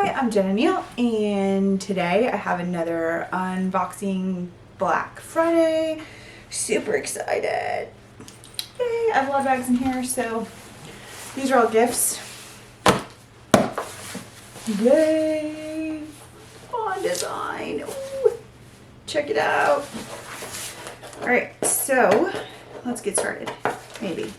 Hi, I'm Jen and Neil, and today I have another unboxing Black Friday. Super excited. Yay, I have a lot of bags in here, so these are all gifts. Yay! Fawn Design. Ooh, check it out. Alright, so let's get started. Maybe.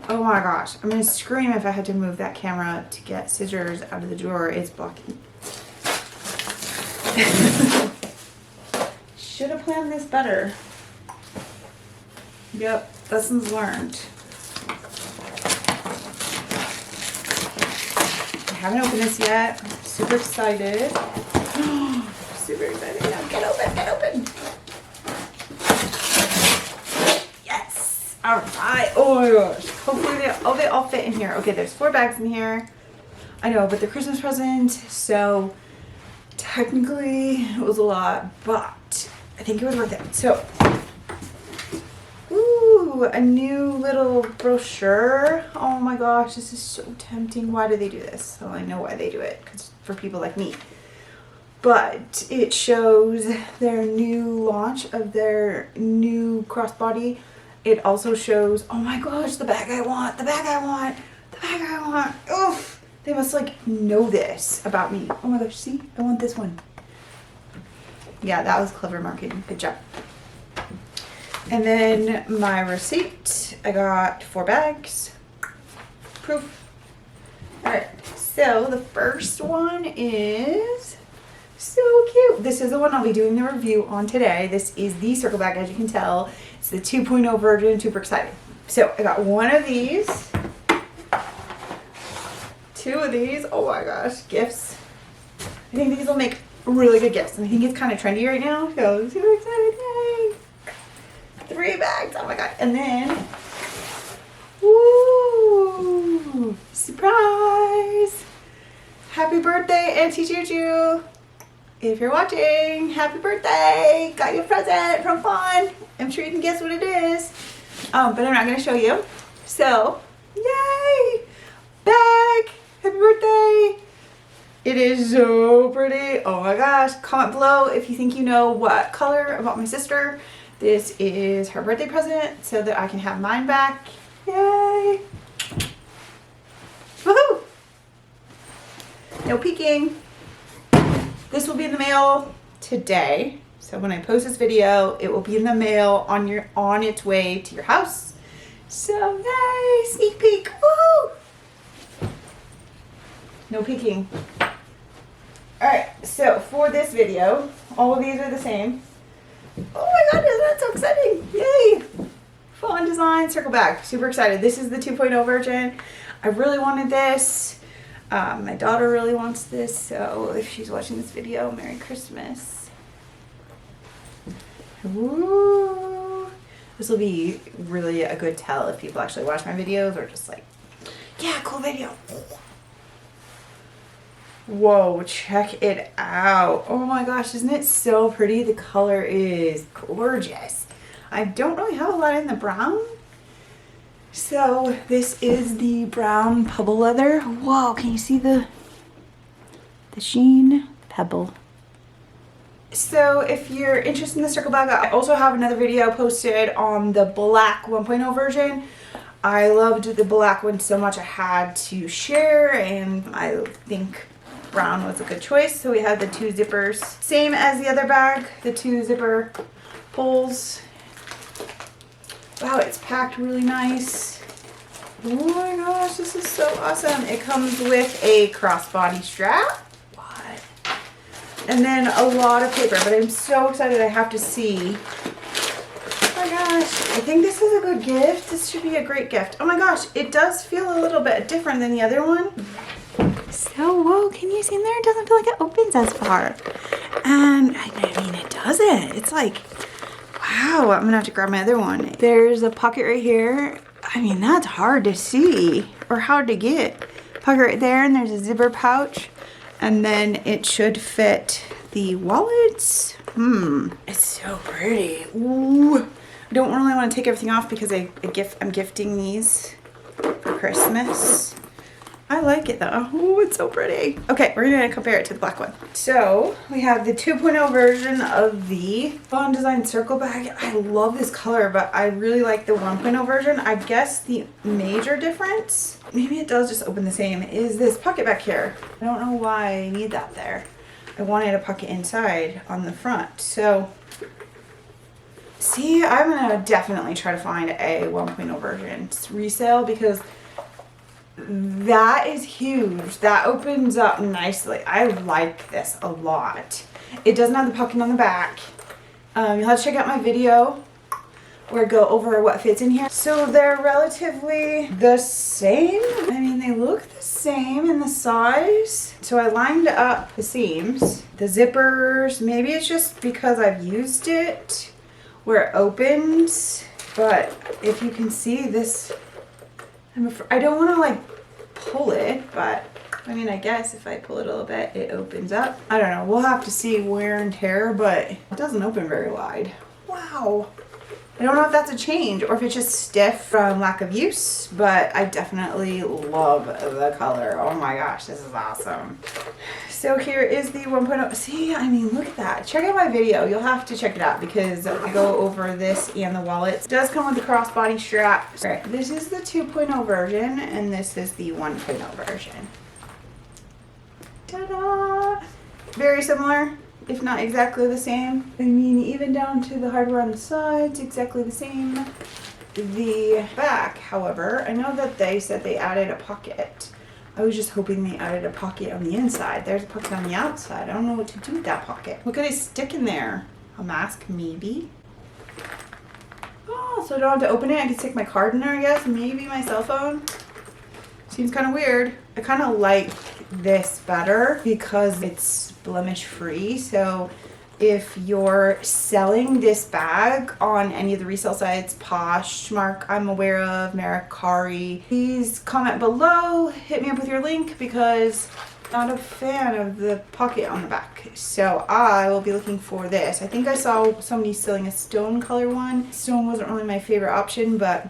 Oh my gosh, I'm gonna scream if I had to move that camera to get scissors out of the drawer. It's blocking. Should have planned this better. Yep, lessons learned. I haven't opened this yet. I'm super excited. Super excited. Now get open, get open. Alright, oh my gosh. Hopefully they all fit in here. Okay, there's 4 bags in here. I know, but they're Christmas presents, so technically it was a lot, but I think it was worth it. So, ooh, a new little brochure. Oh my gosh, this is so tempting. Why do they do this? Well, I know why they do it, because for people like me. But it shows their new launch of their new crossbody. It also shows, oh my gosh, the bag I want, the bag I want, the bag I want. Oof, they must like know this about me. Oh my gosh, see, I want this one. Yeah, that was clever marketing. Good job. And then my receipt, I got 4 bags. Proof. All right, so the first one is so cute. This is the one I'll be doing the review on today. This is the circle bag, as you can tell. It's the 2.0 version. Super excited. So I got 1 of these, 2 of these. Oh my gosh, gifts. I think these will make really good gifts. And I think it's kind of trendy right now. So I'm super excited. Yay! 3 bags. Oh my god. And then, woo! Surprise! Happy birthday, Auntie Juju. If you're watching, happy birthday! Got you a present from Fawn. I'm sure you can guess what it is. But I'm not going to show you. So, yay! Bag! Happy birthday! It is so pretty. Oh my gosh. Comment below if you think you know what color I bought my sister. This is her birthday present so that I can have mine back. Yay! Woohoo! No peeking. This will be in the mail today. So when I post this video, it will be in the mail on its way to your house. So yay, sneak peek, woohoo! No peeking. All right, so for this video, all of these are the same. Oh my god, isn't that so exciting? Yay! Fawn Design circle bag, super excited. This is the 2.0 version. I really wanted this. My daughter really wants this, so if she's watching this video, Merry Christmas. Ooh. This will be really a good tell if people actually watch my videos or just like, yeah, cool video. Whoa, check it out. Oh my gosh, isn't it so pretty? The color is gorgeous. I don't really have a lot in the brown. So this is the brown pebble leather. Whoa, can you see the sheen? Pebble. So if you're interested in the circle bag, I also have another video posted on the black 1.0 version. I loved the black one so much I had to share, and I think brown was a good choice. So we have the 2 zippers. Same as the other bag, the 2 zipper pulls. Wow, it's packed really nice. Oh my gosh, this is so awesome. It comes with a crossbody strap. What? And then a lot of paper, but I'm so excited I have to see. Oh my gosh, I think this is a good gift. This should be a great gift. Oh my gosh, it does feel a little bit different than the other one. So, whoa, can you see in there? It doesn't feel like it opens as far. And I mean, it doesn't. It's like, wow, I'm gonna have to grab my other one. There's a pocket right here. I mean, that's hard to see or hard to get. Pocket right there, and there's a zipper pouch. And then it should fit the wallets. It's so pretty. Ooh. I don't really want to take everything off because I'm gifting these for Christmas. I like it though. Oh, it's so pretty. Okay, we're gonna compare it to the black one. So we have the 2.0 version of the Fawn Design circle bag. I love this color, but I really like the 1.0 version. I guess the major difference, maybe it does just open the same, is this pocket back here. I don't know why I need that there. I wanted a pocket inside on the front. So see, I'm gonna definitely try to find a 1.0 version resale because that is huge. That opens up nicely. I like this a lot. It doesn't have the pocket on the back. You'll have to check out my video where I go over what fits in here. So they're relatively the same. I mean, they look the same in the size. So I lined up the seams, the zippers. Maybe it's just because I've used it where it opens. But if you can see this, I don't want to like pull it, but I mean, I guess if I pull it a little bit, it opens up. I don't know. We'll have to see wear and tear, but it doesn't open very wide. Wow. I don't know if that's a change or if it's just stiff from lack of use, but I definitely love the color. Oh my gosh, this is awesome. So here is the 1.0. See, I mean, look at that. Check out my video. You'll have to check it out because I go over this and the wallets. It does come with the crossbody strap. All right, this is the 2.0 version and this is the 1.0 version. Ta-da! Very similar, if not exactly the same. I mean, even down to the hardware on the sides, exactly the same. The back, however, I know that they said they added a pocket. I was just hoping they added a pocket on the inside. There's a pocket on the outside. I don't know what to do with that pocket. What could I stick in there? A mask, maybe? Oh, so I don't have to open it. I can stick my card in there, I guess. Maybe my cell phone. Seems kind of weird. I kind of like this better because it's blemish free. So if you're selling this bag on any of the resale sites, Poshmark I'm aware of, Mercari, please comment below, hit me up with your link because I'm not a fan of the pocket on the back. So I will be looking for this. I think I saw somebody selling a stone color one. Stone wasn't really my favorite option, but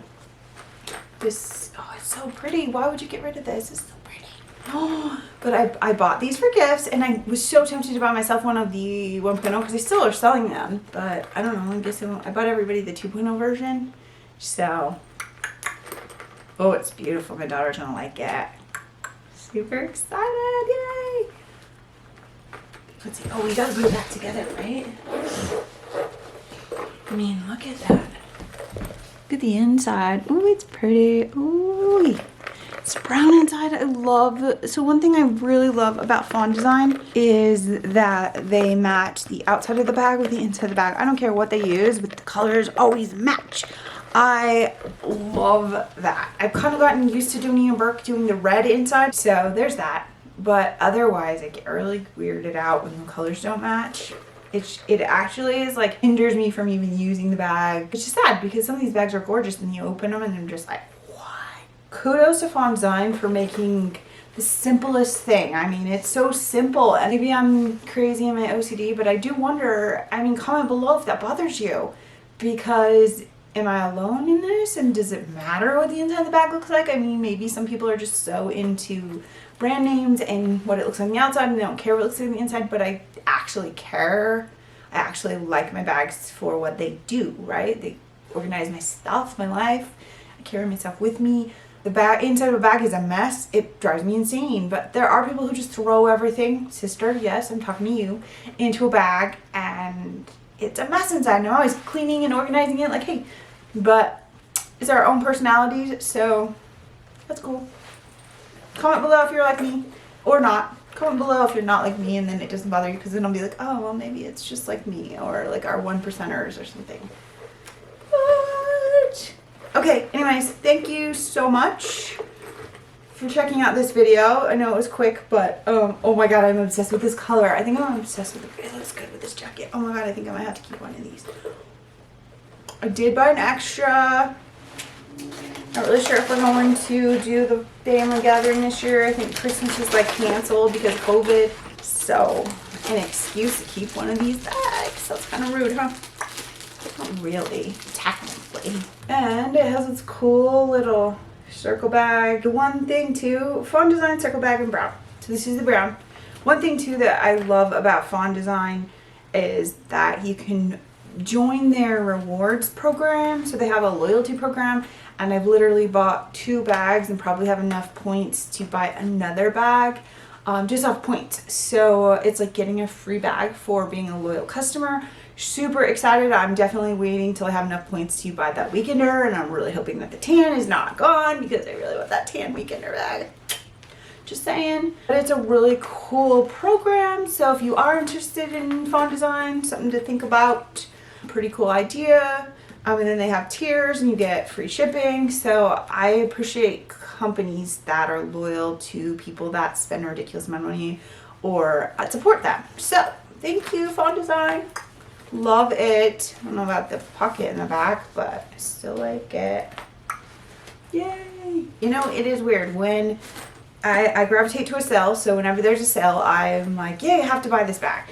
this, oh, it's so pretty. Why would you get rid of this? It's so pretty. Oh, but I bought these for gifts and I was so tempted to buy myself one of the 1.0 because they still are selling them. But I don't know, I guess I bought everybody the 2.0 version. So, oh, it's beautiful. My daughter's gonna like it. Super excited, yay! Let's see, oh, we gotta put it back together, right? I mean, look at that. Look at the inside. Ooh, it's pretty. Ooh, it's brown inside. I love, so one thing I really love about Fawn Design is that they match the outside of the bag with the inside of the bag. I don't care what they use, but the colors always match. I love that. I've kind of gotten used to doing the red inside, so there's that. But otherwise, I get really weirded out when the colors don't match. It actually is like hinders me from even using the bag. It's just sad because some of these bags are gorgeous and you open them and they're just like, why? Kudos to Fawn Design for making the simplest thing. I mean, it's so simple. And maybe I'm crazy in my OCD, but I do wonder, I mean, comment below if that bothers you because am I alone in this? And does it matter what the inside of the bag looks like? I mean, maybe some people are just so into brand names and what it looks like on the outside and they don't care what it looks like on the inside, but I actually care. I actually like my bags for what they do, right? They organize my stuff, my life. I carry myself with me. The bag inside of a bag is a mess. It drives me insane, but there are people who just throw everything, sister, yes, I'm talking to you, into a bag and it's a mess inside. And I'm always cleaning and organizing it like, hey, but it's our own personalities, so that's cool. Comment below if you're like me or not. Comment below if you're not like me and then it doesn't bother you because then I'll be like, oh, well, maybe it's just like me or like our 1%ers or something. But, okay, anyways, thank you so much for checking out this video. I know it was quick, but oh my god, I'm obsessed with this color. I think I'm obsessed with it. It looks good with this jacket. Oh my god, I think I might have to keep one of these. I did buy an extra. Not really sure if we're going to do the family gathering this year. I think Christmas is like canceled because of COVID. So, an excuse to keep one of these bags. That's kind of rude, huh? Not really, technically. And it has its cool little circle bag. The one thing too, Fawn Design circle bag in brown. So this is the brown. One thing too that I love about Fawn Design is that you can join their rewards program. So they have a loyalty program, and I've literally bought 2 bags and probably have enough points to buy another bag just off points. So it's like getting a free bag for being a loyal customer. Super excited. I'm definitely waiting till I have enough points to buy that weekender, and I'm really hoping that the tan is not gone because I really want that tan weekender bag. Just saying. But it's a really cool program, so if you are interested in Fawn Design, something to think about. Pretty cool idea. And then they have tiers and you get free shipping. So I appreciate companies that are loyal to people that spend a ridiculous amount of money or support them. So thank you, Fawn Design. Love it. I don't know about the pocket in the back, but I still like it. Yay. You know, it is weird when I gravitate to a sale. So whenever there's a sale, I'm like, yeah, you have to buy this bag.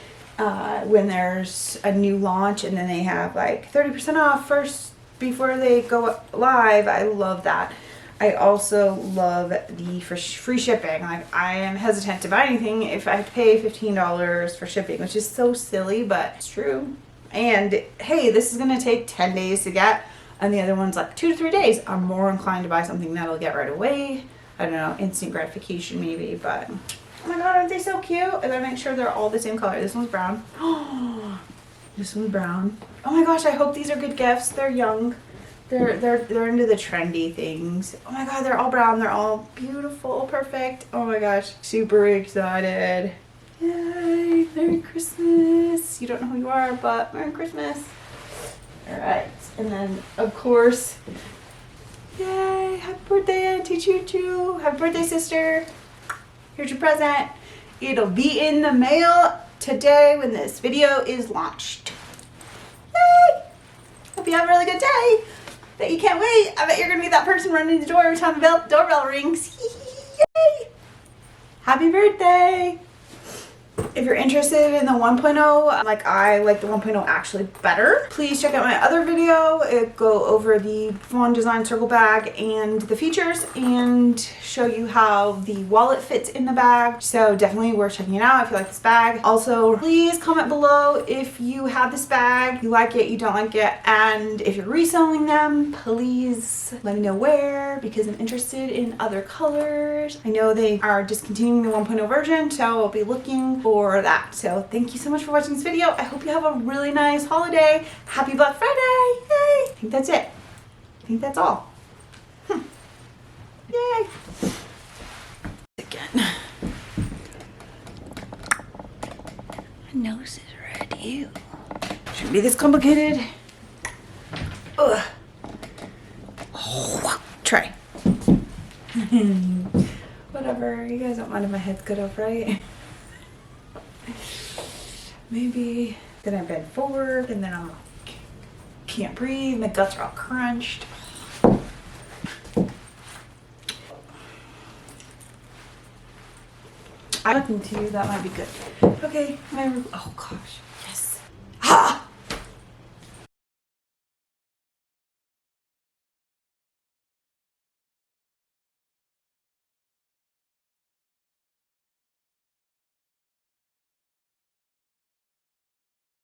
When there's a new launch and then they have like 30% off first before they go live, I love that. I also love the free shipping. Like, I am hesitant to buy anything if I pay $15 for shipping, which is so silly, but it's true. And hey, this is gonna take 10 days to get, and the other one's like 2 to 3 days. I'm more inclined to buy something that'll get right away. I don't know, instant gratification maybe, but oh my god, aren't they so cute? I gotta make sure they're all the same color. This one's brown. Oh, this one's brown. Oh my gosh, I hope these are good gifts. They're young. They're into the trendy things. Oh my god, they're all brown. They're all beautiful, perfect. Oh my gosh, super excited. Yay, Merry Christmas. You don't know who you are, but Merry Christmas. All right, and then of course, yay, happy birthday, Auntie Choo Choo. Happy birthday, sister. Here's your present. It'll be in the mail today when this video is launched. Yay! Hope you have a really good day. Bet you can't wait. I bet you're gonna be that person running the door every time the doorbell rings. Yay! Happy birthday! If you're interested in the 1.0, like I like the 1.0 actually better, please check out my other video. It go over the Fawn Design circle bag and the features and show you how the wallet fits in the bag. So definitely worth checking it out if you like this bag. Also, please comment below if you have this bag, you like it, you don't like it, and if you're reselling them, please let me know where, because I'm interested in other colors. I know they are discontinuing the 1.0 version, so I'll be looking for that. So thank you so much for watching this video. I hope you have a really nice holiday. Happy Black Friday. Yay. I think that's it. I think that's all. Yay. Again. My nose is red. Ew. Shouldn't be this complicated. Ugh. Oh, try. Whatever. You guys don't mind if my head's cut off, right? Maybe then I bend forward and then I'm like, can't breathe. My guts are all crunched. I'm looking to you. That might be good. Okay. Oh gosh.